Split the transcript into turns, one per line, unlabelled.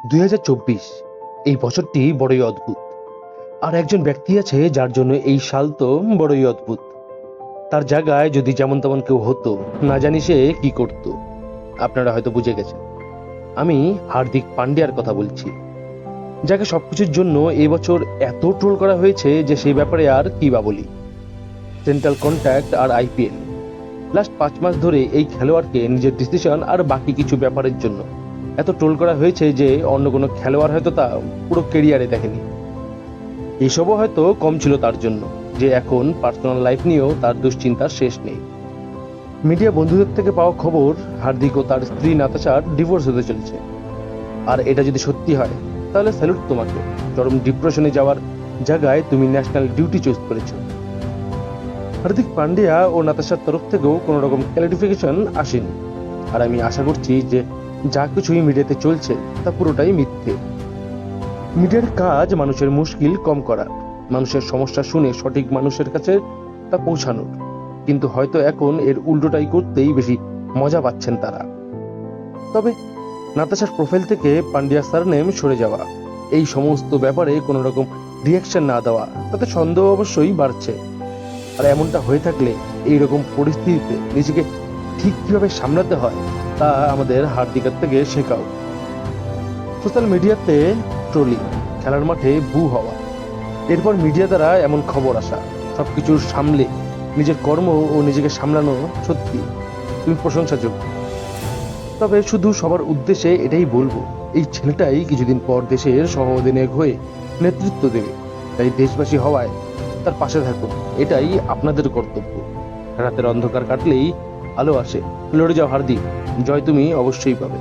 2024 এই বছরটি বড়ই অদ্ভুত। আর একজন ব্যক্তি আছে যার জন্য এই সাল তো বড়ই অদ্ভুত। তার জায়গায় যদি যেমন তেমন কেউ হতো, না জানি সে কি করত। আপনারা হয়তো বুঝে গেছেন, আমি হার্দিক পান্ডিয়ার কথা বলছি, যাকে সবকিছুর জন্য এবছর এত ট্রোল করা হয়েছে যে সেই ব্যাপারে আর কি বা বলি। সেন্ট্রাল কন্ট্যাক্ট আর আইপিএল, লাস্ট 5 মাস ধরে এই খেলোয়াড়কে নিজের ডিসিশন আর বাকি কিছু ব্যাপারের জন্য এত ট্রোল করা হয়েছে যে অন্য কোনো খেলোয়াড় হয়তো তা পুরো কেরিয়ারে দেখেনি। এসবও হয়তো কম ছিল তার জন্য যে এখন পার্সোনাল লাইফ নিয়েও তার দুশ্চিন্তার শেষ নেই। মিডিয়া বন্ধুদের থেকে পাওয়া খবর, হার্দিক ও তার স্ত্রী নাতাশার ডিভোর্স হতে চলেছে। আর এটা যদি সত্যি হয় তাহলে স্যালুট তোমাকে। চরম ডিপ্রেশনে যাওয়ার জায়গায় তুমি ন্যাশনাল ডিউটি চুজ করেছো। হার্দিক পান্ডিয়া ও নাতাশার তরফ থেকেও কোনো রকম ক্লারিফিকেশন আসেনি। আর আমি আশা করছি যে যা কিছুই মিডিয়াতে চলছে তা পুরোটাই মিথ্যে। মিডিয়ার কাজ মানুষের মুশকিল কম করা, মানুষের সমস্যা শুনে সঠিক মানুষের কাছে তা পৌঁছানোর, কিন্তু হয়তো এখন এর উল্টোটাই করতেই বেশি মজা পাচ্ছেন তারা। তবে নাতাশার প্রোফাইল থেকে পান্ডিয়া সারনেম সরে যাওয়া, এই সমস্ত ব্যাপারে কোনো রকম রিয়াকশন না দেওয়া, তাতে সন্দেহ অবশ্যই বাড়ছে। আর এমনটা হয়ে থাকলে এইরকম পরিস্থিতিতে নিজেকে ঠিক কিভাবে সামলাতে হয় তা আমাদের হার্দিকের থেকে শেখাও। সোশ্যাল মিডিয়াতে ট্রোলিং, খেলার মাঠে বু হওয়া, এরপর মিডিয়া দ্বারা এমন খবর আসা, সবকিছুর সামলে নিজের কর্ম ও নিজেকে সামলানো সত্যি তুমি প্রশংসাযোগ্য। তবে শুধু সবার উদ্দেশ্যে এটাই বলবো, এই ছেলেটাই কিছুদিন পর দেশের সহ অধিনায়ক হয়ে নেতৃত্ব দেবে। তাই দেশবাসী হওয়ায় তার পাশে থাকুন, এটাই আপনাদের কর্তব্য। রাতের অন্ধকার কাটলেই আলো আসে। লড়ে যাও হার্দিক, জয় তুমি অবশ্যই পাবে।